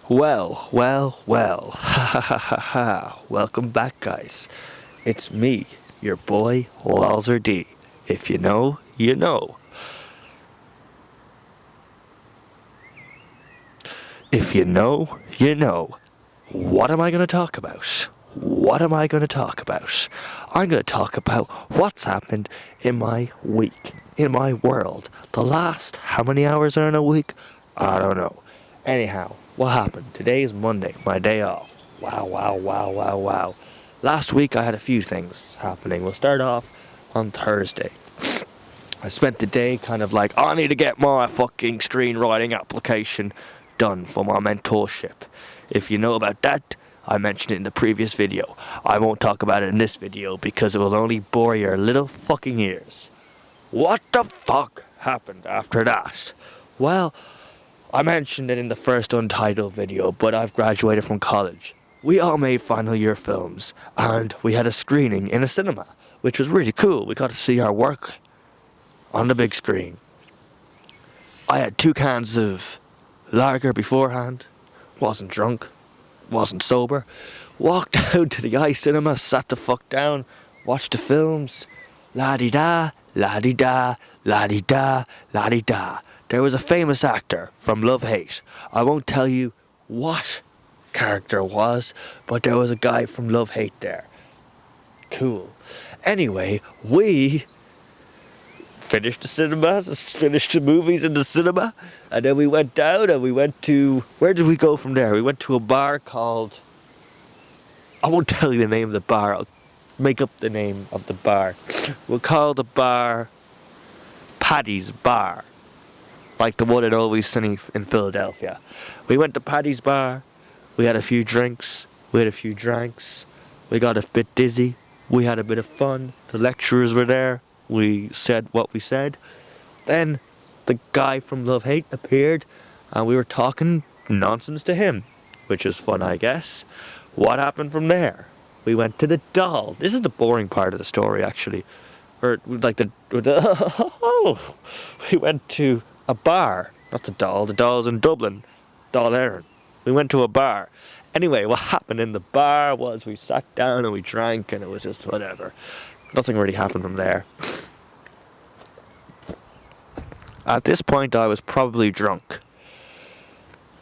Well. Ha ha ha ha. Welcome back, guys. It's me, your boy, Walzer D. If you know, you know. If you know, you know. What am I going to talk about? I'm going to talk about what's happened in my week, in my world. The last, how many hours are in a week? I don't know. Anyhow, what happened? Today is Monday, my day off. Wow. Last week I had a few things happening. We'll start off on Thursday. I spent the day kind of like, I need to get my fucking screenwriting application done for my mentorship. If you know about that, I mentioned it in the previous video. I won't talk about it in this video because it will only bore your little fucking ears. What the fuck happened after that? Well, I mentioned it in the first Untitled video, but I've graduated from college. We all made final year films, and we had a screening in a cinema, which was really cool. We got to see our work on the big screen. I had 2 cans of lager beforehand, wasn't drunk, wasn't sober, walked out to the iCinema, sat the fuck down, watched the films, la-di-da, la-di-da, la-di-da, la-di-da. There was a famous actor from Love Hate. I won't tell you what character it was, but there was a guy from Love Hate there. Cool. Anyway, we finished the movies in the cinema, and then we went down and we went to, where did we go from there? We went to a bar called, I won't tell you the name of the bar, I'll make up the name of the bar. We'll call the bar Paddy's Bar, like the one at Always Sunny in Philadelphia. We went to Paddy's Bar, we had a few drinks, we got a bit dizzy, we had a bit of fun, the lecturers were there, we said what we said. Then the guy from Love Hate appeared and we were talking nonsense to him, which was fun, I guess. What happened from there? We went to the doll. This is the boring part of the story, actually. Or like we went to a bar, not the doll. The doll's in Dublin, Doll Erin. We went to a bar. Anyway, what happened in the bar was we sat down and we drank and it was just whatever. Nothing really happened from there. At this point, I was probably drunk.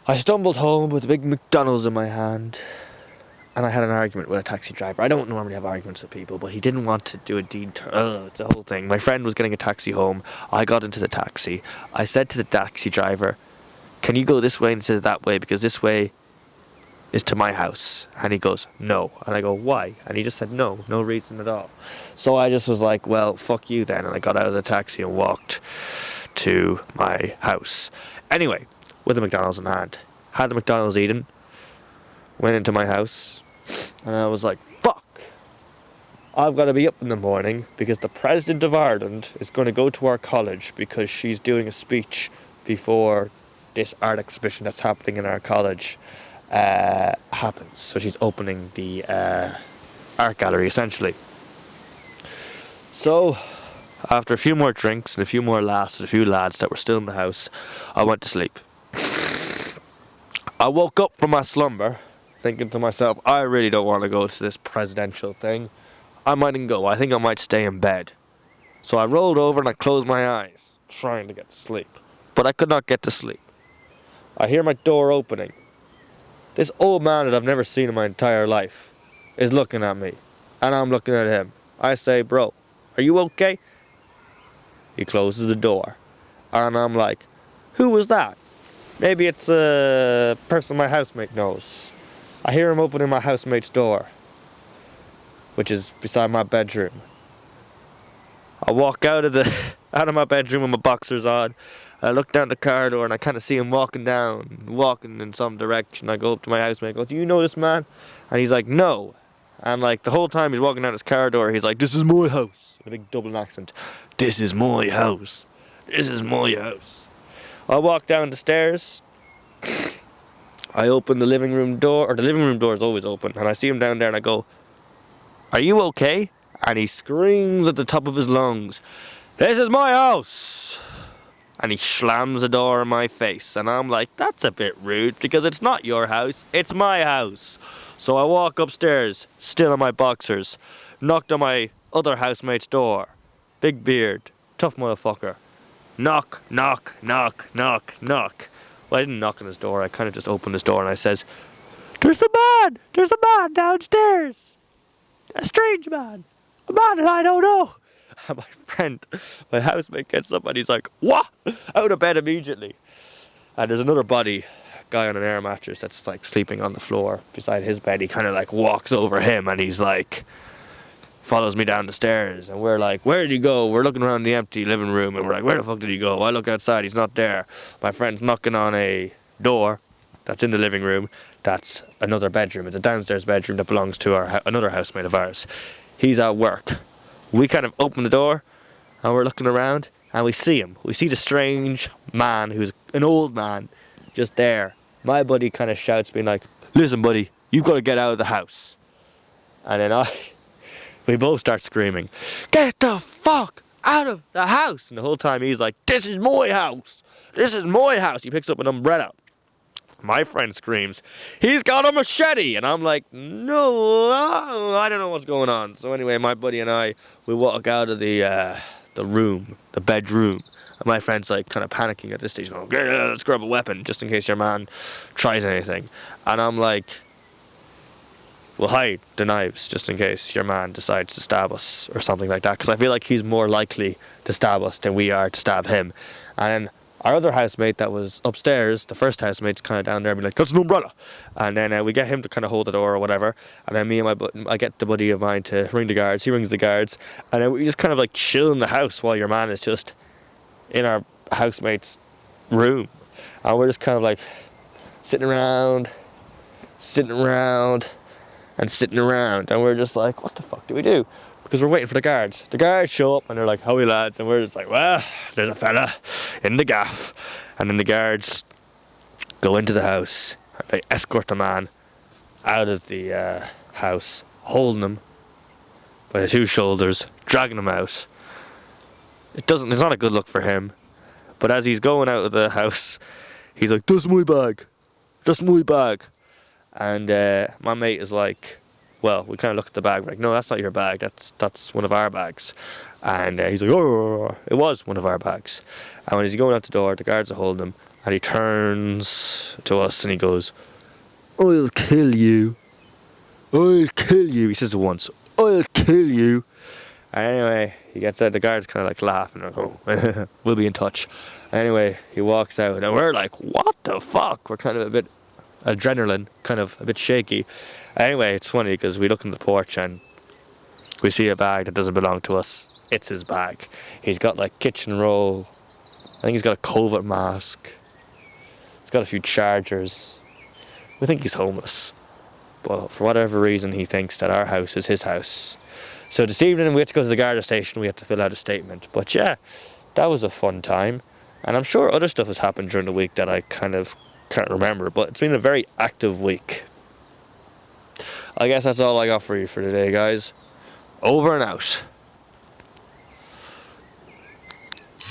I stumbled home with a big McDonald's in my hand, and I had an argument with a taxi driver. I don't normally have arguments with people, but he didn't want to do a deed turn. It's a whole thing. My friend was getting a taxi home. I got into the taxi. I said to the taxi driver, can you go this way instead of that way, because this way is to my house? And he goes, no. And I go, why? And he just said no reason at all. So I just was like, well, fuck you then. And I got out of the taxi and walked to my house. Anyway, with the McDonald's in hand. Had the McDonald's eaten. Went into my house. And I was like, fuck. I've got to be up in the morning because the President of Ireland is going to go to our college because she's doing a speech before this art exhibition that's happening in our college happens. So she's opening the art gallery, essentially. So after a few more drinks and a few more laughs and a few lads that were still in the house, I went to sleep. I woke up from my slumber thinking to myself, I really don't want to go to this presidential thing. I mightn't go. I think I might stay in bed. So I rolled over and I closed my eyes, trying to get to sleep. But I could not get to sleep. I hear my door opening. This old man that I've never seen in my entire life is looking at me. And I'm looking at him. I say, bro, are you okay? He closes the door. And I'm like, who was that? Maybe it's a person my housemate knows. I hear him opening my housemate's door, which is beside my bedroom. I walk out of my bedroom with my boxers on. I look down the corridor and I kind of see him walking in some direction. I go up to my housemate and go, do you know this man? And he's like, no. And like the whole time he's walking down his corridor, he's like, this is my house. In a big Dublin accent. This is my house. This is my house. I walk down the stairs. I open the living room door, or the living room door is always open. And I see him down there and I go, are you okay? And he screams at the top of his lungs, this is my house. and he slams the door in my face. And I'm like, that's a bit rude, because it's not your house, it's my house. So I walk upstairs, still in my boxers, knocked on my other housemate's door. Big beard, tough motherfucker. Knock, knock, knock, knock, knock. Well, I didn't knock on his door, I kind of just opened his door and I says, there's a man downstairs. A strange man. A man that I don't know. And my friend, my housemate, gets up and he's like, what? Out of bed immediately. And there's another body, guy on an air mattress that's like sleeping on the floor beside his bed. He kind of like walks over him and he's like, follows me down the stairs. And we're like, where did he go? We're looking around the empty living room and we're like, where the fuck did he go? I look outside, he's not there. My friend's knocking on a door that's in the living room. That's another bedroom. It's a downstairs bedroom that belongs to another housemate of ours. He's at work. We kind of open the door and we're looking around and we see him. We see the strange man who's an old man just there. My buddy kind of shouts being like, listen buddy, you've got to get out of the house. And then we both start screaming, get the fuck out of the house. And the whole time he's like, this is my house. This is my house. He picks up an umbrella. My friend screams, he's got a machete. And I'm like, no, I don't know what's going on. So anyway, my buddy and I, we walk out of the room, the bedroom. And my friend's like kind of panicking at this stage. Like, yeah, let's grab a weapon just in case your man tries anything. And I'm like, we'll hide the knives just in case your man decides to stab us or something like that. Because I feel like he's more likely to stab us than we are to stab him. And our other housemate that was upstairs, the first housemate's kind of down there, being like, that's an umbrella. And then we get him to kind of hold the door or whatever. And then me and I get the buddy of mine to ring the guards. He rings the guards. And then we just kind of like chill in the house while your man is just in our housemate's room. And we're just kind of like sitting around. And we're just like, what the fuck do we do? Because we're waiting for the guards. The guards show up and they're like, how are we lads? And we're just like, well, there's a fella in the gaff. And then the guards go into the house and they escort the man out of the house, holding him by the two shoulders, dragging him out. It's not a good look for him. But as he's going out of the house, he's like, that's my bag. And my mate is like, well, we kind of look at the bag, we're like, no, that's not your bag, that's one of our bags. And he's like, oh, it was one of our bags. And when he's going out the door, the guards are holding him, and he turns to us and he goes, I'll kill you. He says it once, I'll kill you. And anyway, he gets out, the guards kind of like laughing, like, oh, we'll be in touch. Anyway, he walks out, and we're like, what the fuck? We're kind of a bit adrenaline, kind of a bit shaky. Anyway, it's funny because we look in the porch and we see a bag that doesn't belong to us. It's his bag. He's got like kitchen roll. I think he's got a COVID mask. He's got a few chargers. We think he's homeless. But for whatever reason, he thinks that our house is his house. So this evening we had to go to the Garda station. We had to fill out a statement. But yeah, that was a fun time. And I'm sure other stuff has happened during the week that I kind of can't remember. But it's been a very active week. I guess that's all I got for you for today, guys. Over and out.